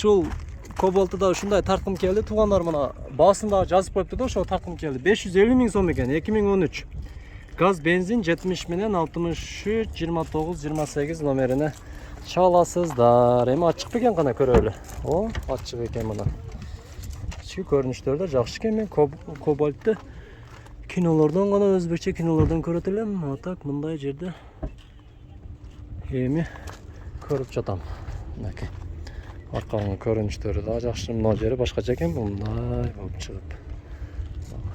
ушул кобальты да ушундай тарткым келди. Туугандар мына басында жазып коюпту да, ошо тарткым келди. 550 миң сом экен, 2013. Газ, бензин 70 менен 63 29 28 номерине чаласыздар. Эми ачык бекен кана көрөлү. О, ачык экен мына. Ички көрүнүштөр да жакшы экен. Мен кобальтты кинолордон гана, өзбекче кинолордон көрөт элем. А так мындай жерде эми көрүп жатам. Мынакей. Арканын көрүнүштөрү да жакшы. Мына жери башкача экен, мындай болуп чыгып.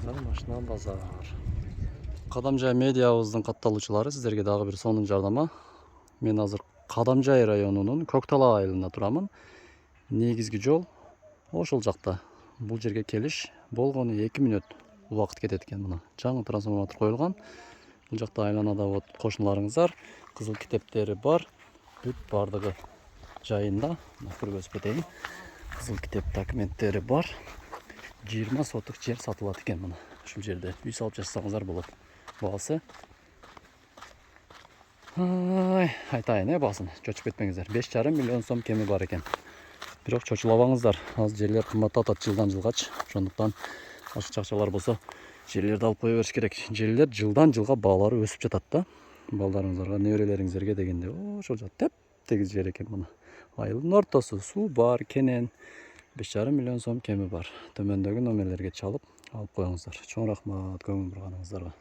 Машина базар. Кадамжай медиабыздын катталуучулары, сиздерге дагы бир сонун жардама. Мен азыр Кадамжай районунун Көктала айылында турамын. Негизги жол ошол жакта. Бул жерге келиш болгону 2 мүнөт убакыт кетет экен. Мына жаңы трансформатор коюлган. Бул жакта айланада вот кошуналарыңыздар, кызыл китептери бар. Бүт бардыгы жайында. Көргөзүп кетейин. Кызыл китеп документтери бар. 20 сотук жер сатылат экен мына. Ушул жерде үй салып жашасаңыздар болот. Баасы. Айтайын, баасын. Чочуп кетпеңиздер. 5,5 миллион сом кеми бар экен. Бирок чочулабаңыздар. Аз жерлер кымбаттап атат жылдан жылгачы. Ошондуктан ашык акчалар болсо жерлерди алып кое бериш керек. Жерлер жылдан жылга баалары өсүп жатат да. Балдарыңыздарга, неберелериңизерге дегенде ошол жак теп-тегиз жер экен мына. Айылдын ортосу, суу бар, кенен. 5,5 миллион сом кеми бар. Төмөндөгү номерлерге чалып алып коюңуздар. Чоң рахмат көңүл бурганыңыздарга.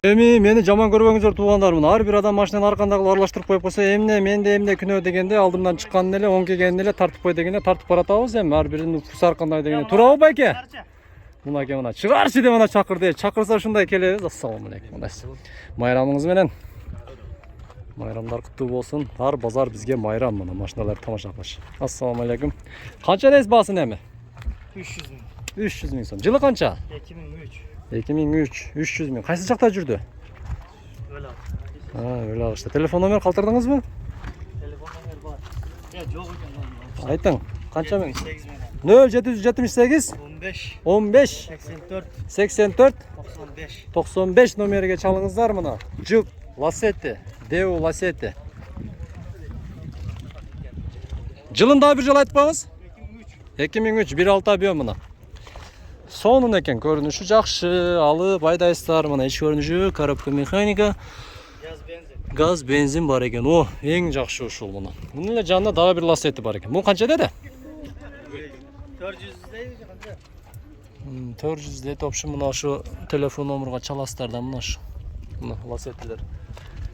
Эми мени жаман көрбөңүздөр туугандар. Мына ар бир адам машинаны аркандагы аралаштырып коюп койсо, менде күнөө дегенде алдымдан чыккан эле, оң келген эле тартып кой дегенде тартып баратабыз. Эми ар биринин укугусу ар кандай дегенде. Туурабы байке? Мынакей мына чыгарчы деп мына чакырды. Чакырса ушундай келебиз. Ассаламу алейкум. Майрамыңыз менен. Майрамдар куттуу болсун. Ар базар бизге майрам, мына машиналарды тамаша кылыш. Ассаламу алейкум. Канча дейсиз баасын эми? 300 миң. 300 миң сом. Жылы канча? 2003. 2003. 300 миң. Кайсы жакта жүрдү? Өлө агышта. Телефон номер калтырдыңызбы? Телефон номер бар. Жок экен. Айтың. Канча миң? 0778 15 84 95 номерге чалыңыздар мына. Жук Ласетти, Деу Ласетти. Жылын да бир жол айтпаңыз? 2003, 1.6 бөө мына. Сонун экен, көрүнүшү жакшы, алып айдайсыздар. Мына ич көрүнүшү, коробка механика. Газ, бензин бар экен. О, эң жакшы ушул мына. Мунун эле жанында дагы бир Ласетти бар экен. Бул канча деди? 400 дейби канча? 400 дейт. Опшун мына ошо телефон номерге чаласыздар да мына ошо. Мына Ласеттилер.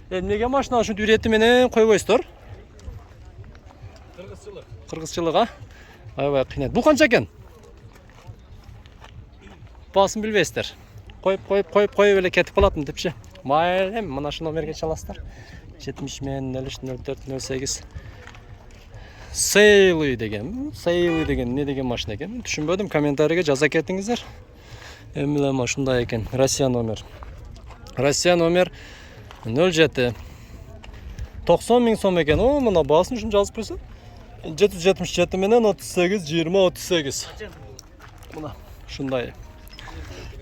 Эмнеге машина ушинтип ирети менен койбойсуздар? Кыргызчылык, а? Аябай кыйнайт. Бул канча экен? Баасын билбейсиздер. Коюп эле кетип калатым депчи. Майрам, мына ушул номерге чаласыздар. 70 менен 03 04 08. Сейлый деген эмне деген машина экен? Түшүнбөдүм, комментарийге жаза кетиңиздер. Эмне машиндай экен? Россия номер 07 90 миң сом экен. О, мына баасын ушун жазып койсо. 777 менен 38 20 38. Мына ушундай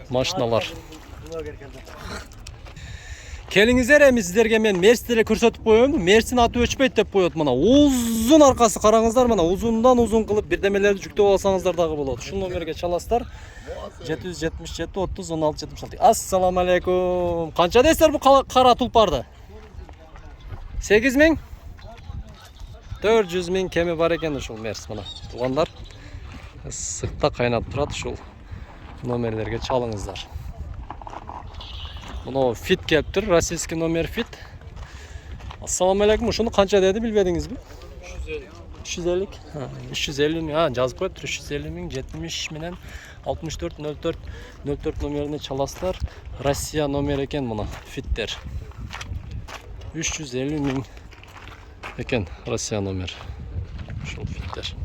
машиналар. Келиңиздер, эми сиздерге мен Мерсти көрсөтүп коём. Мерсинин аты өчпөйт деп коет мына. Узун аркасы караңыздар, мына узундан узун кылып бирдемелерди жүктөп алсаңыздар дагы болот. Ушул номерге чаласыздар. 777 30 16 76. Ассаламу алейкум. Канча дейсиздер бу кара тулпарды? 8 миң? 400 миң кеми бар экен ушул Мерс мына. Туугандар, ысыкта кайнап турат, ушул номерлерге чалыңыздар. Мына фит келиптир, российский номер фит. Ассаламу алейкум. Ушуну канча деди билбедиңизби? 350. 350 миң. Жазып коюптур. 350 миң 70 менен 64 04 04 номерине чаласыздар. Россия номер экен мына фиттер. 350 миң экен Россия номер. Ушул фиттер.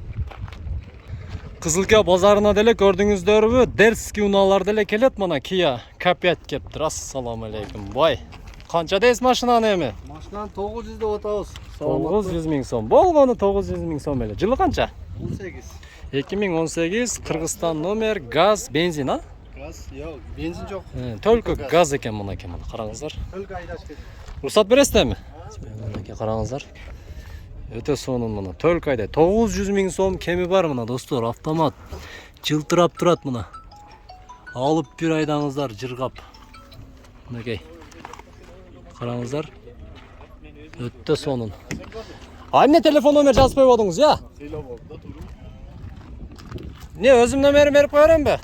Кызылка базарына деле көрдүңүздөрбү? Дерский унаалар деле келет мына. Kia K5 кептир. Ассаламу алейкум. Бай. Канча дейсиз машинаны эми? Машинаны 900 деп атабыз. 900 миң сом. Болгону 900 миң сом эле. Жылы канча? 18. 2018 Кыргызстан номер, газ, бензин, а? Газ, yok, benzin жок. Только газ экен мына караңыздар. Только айдаш кетет. Рұқсат бересіздер ме? Мынакей қараңыздар. Өтө сонун мына. Только айда 900 миң сом кеми бар мына достор. Автомат. Жылтырап турат мына. Алып бир айдаңыздар жыргап. Мынакей. Караңыздар. Өтө сонун. Эмне телефон номер жазбай бодуңуз, я? Не, өзүм номерин берип коерем бе?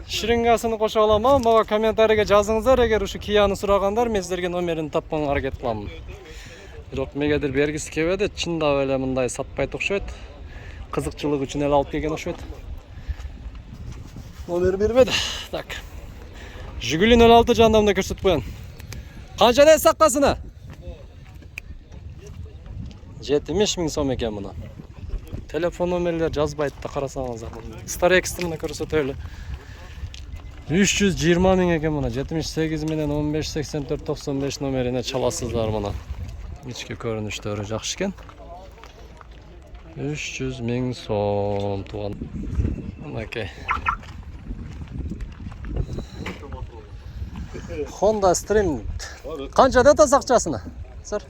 Ширингасын кошо алам, мага комментарийге жазыңыздар, эгер ушу Кияны сурагандар, мен силерге номерин тапканга аракет кылам. Бирок мегедир бергиси келбеди, чындап эле мындай сатпайт окшойт. Кызыкчылык үчүн эле алып келген окшойт. Номер бербеди. Так. Жигули 06 жандамда көрсөтүп коён. Канчада сактасыны? 70 миң сом экен мына. Телефон номерлер жазбайт да карасаңыздар. Старексти мына көрсөтөлү. 320 миң экен мына. 78 менен 15 84 95 номерине чаласыздар мына. Ички көрүнүштөрү жакшы экен. 300 миң сом туган. Мынакей. Honda Stream. Канчада атасы акчасына? Сэр.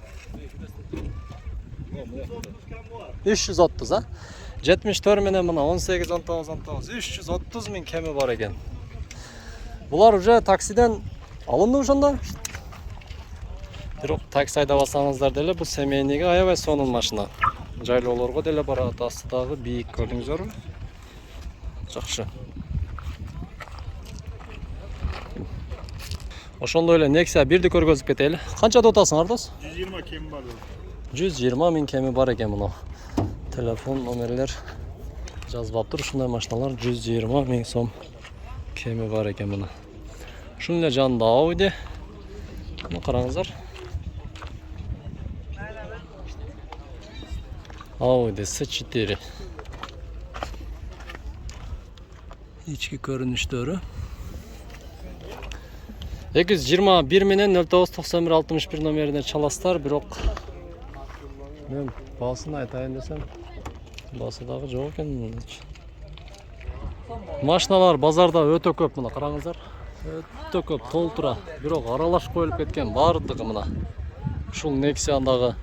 330, а? 74 менен мына 18 19 19 330 миң кеми бар экен. Булар уже таксиден алынды ошондо. Бирок такси айдабасаңыздар деле бул семейниге аябай сонун машина. Жайлоолорго деле барат, астыдагы бийик көрдүңүзөрбү? Жакшы. Ошондой эле Nexia 1ди көргөзүп кетели. Канчада отасың, Ардос? 120 кеми бар. 120 миң кеми бар экен мына. Телефон номерлер жазбаптыр, ушундай машиналар 120 миң сом кеми бар экен мына. Ушунун эле жанында Audi. Мына караңыздар. Audi S4. Ички көрүнүштөрү. 221 менен 0991 61 номерине чаластар, бирок мен баасын айтайын десем, баасы дагы жок экен. Машиналар базарда өтө көп мына караңыздар. Өтө көп толтура, бирок аралаш коюлуп кеткен бардыгы мына. Ушул Nexia'дагы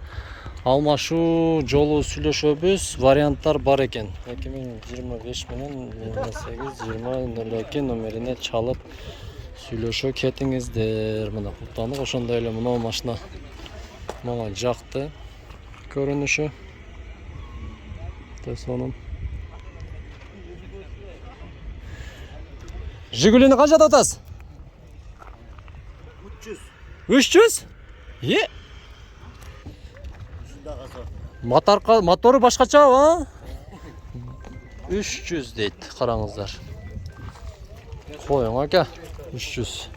алмашуу жолу сүйлөшөбүз варианттар бар экен. 2025 менен 28-20-02 номерине чалып сүйлөшө кетиңиздер. Мына куттандык. Ошондой эле мына машина мага жакты. Көрүнүшү. Сонун. Жигулини канчада атасыз? 300? Е? Мотору башкача, а? 300 дейт, караңыздар. Коюң ака, 300.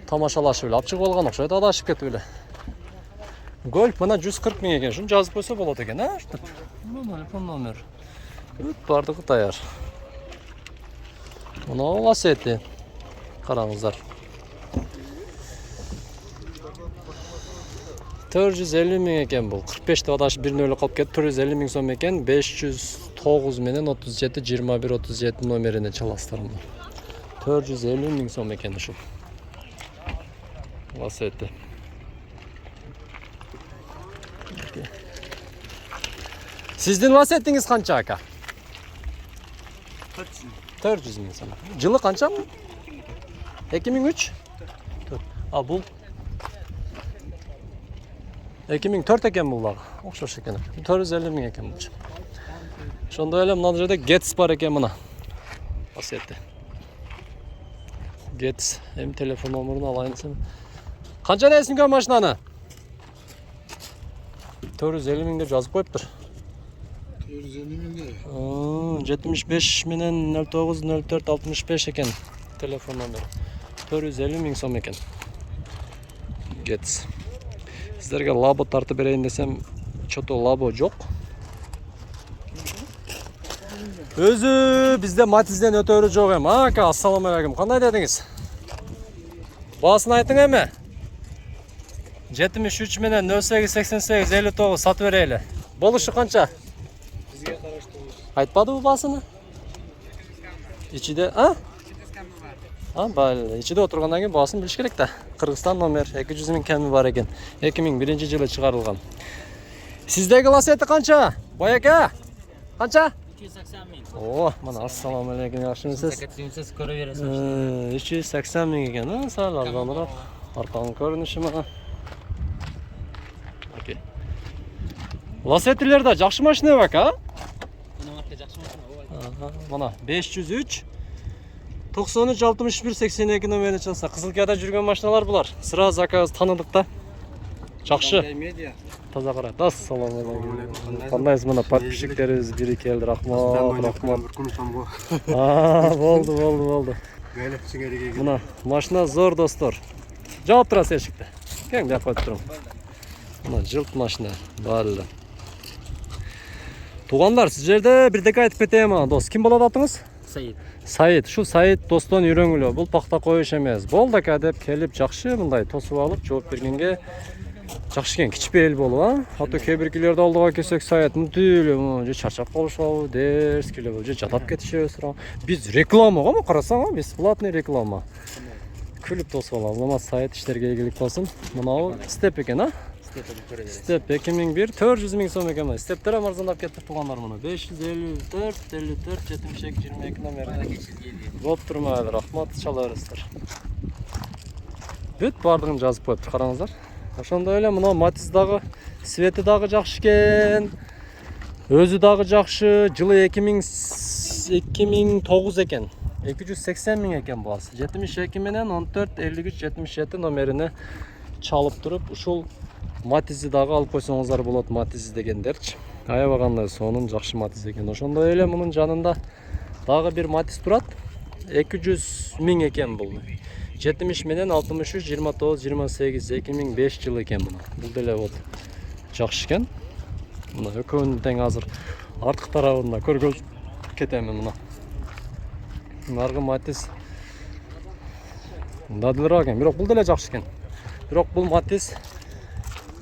Тамашалашып эле, алып чыгып алган окшойт, адашып кетип эле. Гольф мына 140 миң экен, шуну жазып койсо болот экен, а? Телефон номер. Бардыгы даяр. Мына Ласети. Караңыздар. 450 миң экен бул. 45 адашып 1-0 калып кетип 450 миң сом экен. 509 менен 37 21 37 номерине чаластар мына. 450 миң сом экен ушул. Ласети. Сиздин Ласетиңиз канча ака? 400 миң сом. Жылы канча? 2003? А бул 2004 экен бул дагы. Окшош экен. 450 миң экен бул. Ошондой эле мына жерде Getz бар экен мына. Ласети. Getz. Эми телефон номерин алайын десем. Канча десиңер машинаны? 450 миң деп жазып коюптур. 75 менен 09 04 65 экен телефон номер. 450 миң сом экен. Getz. Сиздерге лабо тартып берейин десем, чото лабо жок. Өзү бизде Матизден өтөрү жок эми. Ака, ассаламу алейкум. Кандай дедиңиз? Баасын айтың эми? 73 менен 08 88 59 сатып берели. Болушу канча? Айтпадыбы баасыны? Ичиде, а? Ичиде отургандан кийин баасын билиш керек да. Кыргызстан номер 200 миң кеми бар экен. 2001 жылы чыгарылган. Сиздеги лассети канча? Байаке? Канча? 280 ming. О, мына ассаламу алейкум, жакшымысыз? Siz ko'raverasiz. 380 ming ekan, sal arzonroq. Arqaning ko'rinishi mana. Okey. Lassetilarda жакшы машина бак, а? Buni marka yaxshi mashina. Mana 503 93 61 82 номеріне чалса, Қызылкияда жүрген машиналар бұлар. Sıra заказ таныдық та. Жақшы. Таза қара. Ассаламалейкум. Қандайсыз мына подписчиктеріңіз бері келді. Рахмат. Болды. Мына машина зор достар. Жауап тұрасы ешікті. Кең деп қойып тұрмын. Мына жылт машина. Барлы. Туғандар, сіз жерде бірдеке айтып кетейін ма, дос. Кім болады атыңыз? Sayit. Сайыт. Шу Сайыт достан үйрөнгүлө. Бұл пақта қойыш емес. Болды деп келіп жақшы мындай тосып алып, жооп бергенге жақшы кен, кичпейіл болу, а? Аты кейбіркілерді алдыға кесек Сайыт мүтілі, же чарчап қалышау, дерс келіп, же жатап кетіші сұра. Біз рекламаға ма қарасаң, бесплатный реклама. Күліп тосып алам. Мына Сайыт іштерге егілік болсын. Мынау степ екен, а? Степ 2001 400 миң сом екен. Стептер арзандап кетті туғандар мұны. 554 54 72 22 номері. Болып тұрма әлі, рахмат, шала өрістір. Бүт бардығын жазып қойыптыр, қараңыздар. Ошондой эле мына Матиздағы свети дагы жакшы экен. Өзү дагы жакшы. Жылы 2009 экен. 280 миң экен баасы. 72 менен 14 53 77 номерине чалып туруп, ушул Матизи дагы алып койсоңуздар болот. Матизи дегендерчи. Аябагандай сонун жакшы Матиз экен. Ошондой эле мунун жанында дагы бир Матиз турат. 200 миң экен бул. 70 менен 63 29 28 2005 жыл экен мына. Бул деле вот жакшы экен. Мына экөөнүн тең азыр артык тарабында көргөз кетемин мына. Наргы Матиз дадылыраак экен, бирок бул деле жакшы экен. Бирок бул Матиз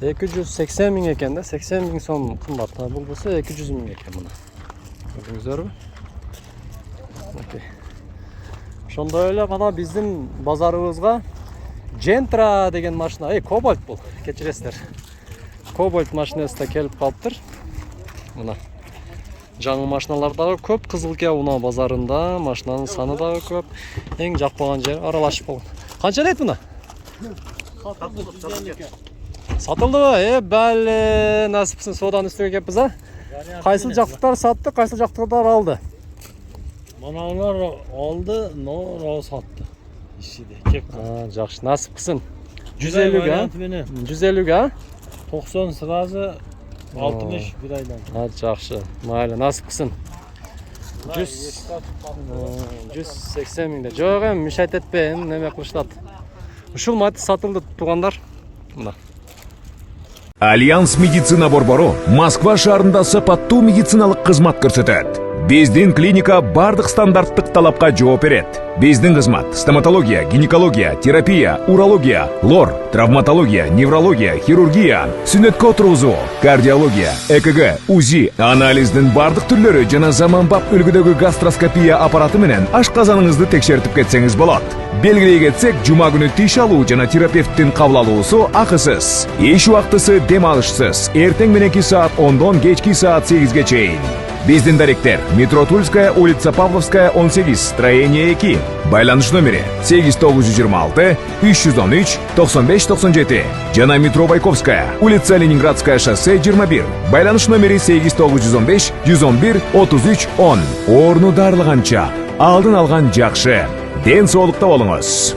280 миң экен да, 80 миң сом кымбат. Бул болсо 200 миң экен мына. Көрдүңүздөрбү? Окей. Ошондой эле мына биздин базарыбызга Gentra деген машина, Cobalt бул, кечиресиздер. Cobalt машинасы да келип калыптыр. Мына жаңы машиналар дагы көп, Кызылкия унаа базарында машинанын саны дагы көп. Эң жакпаган жери аралашып болгон. Канча элет мына? Сатылдыбы? Бәле, насипсин сооданын үстүнө келиппиз, а? Кайсыл жактыктар сатты, кайсыл жактыктар алды? Manalar aldı, no sattı. İşi de kep. Жақсы, насип кылсын. 150 га? 150 га? 90 сразу 60 bir aydan. Жақсы. Майлы, насип кылсын. 180 миңде. Жок эми мишайт этпейин, неме кылышат. Ушул Матиз сатылды тугандар. Мына. Альянс медицина борбору Москва шаарында сапаттуу медициналык кызмат көрсөтөт. Биздин клиника бардык стандарттык талапка жооп берет. Биздин кызмат стоматология, гинекология, терапия, урология, лор, травматология, неврология, хирургия, сүнөткө отургузуу, кардиология, ЭКГ, УЗИ, анализдин бардык түрлөрү жана заманбап үлгүдөгү гастроскопия аппараты менен ашказаныңызды текшертип кетсеңиз болот. Белгилей кетсек, жума күнү тиш алуу жана терапевттин кабыл алуусу акысыз. Эч убактысы дем алышсыз. Эртең мененки саат 10дон кечки саат 8ге чейин. Биздин даректер метро Тульская, улица Павловская, 18, строение 2. Байланыш номери 8926 313 95 97. Жана метро Байковская, улица Ленинградская, шоссе 21. Байланыш номери 8915 111 33 10. Орну дарылганча алдын алган жакшы. Ден соолукта болуңуз.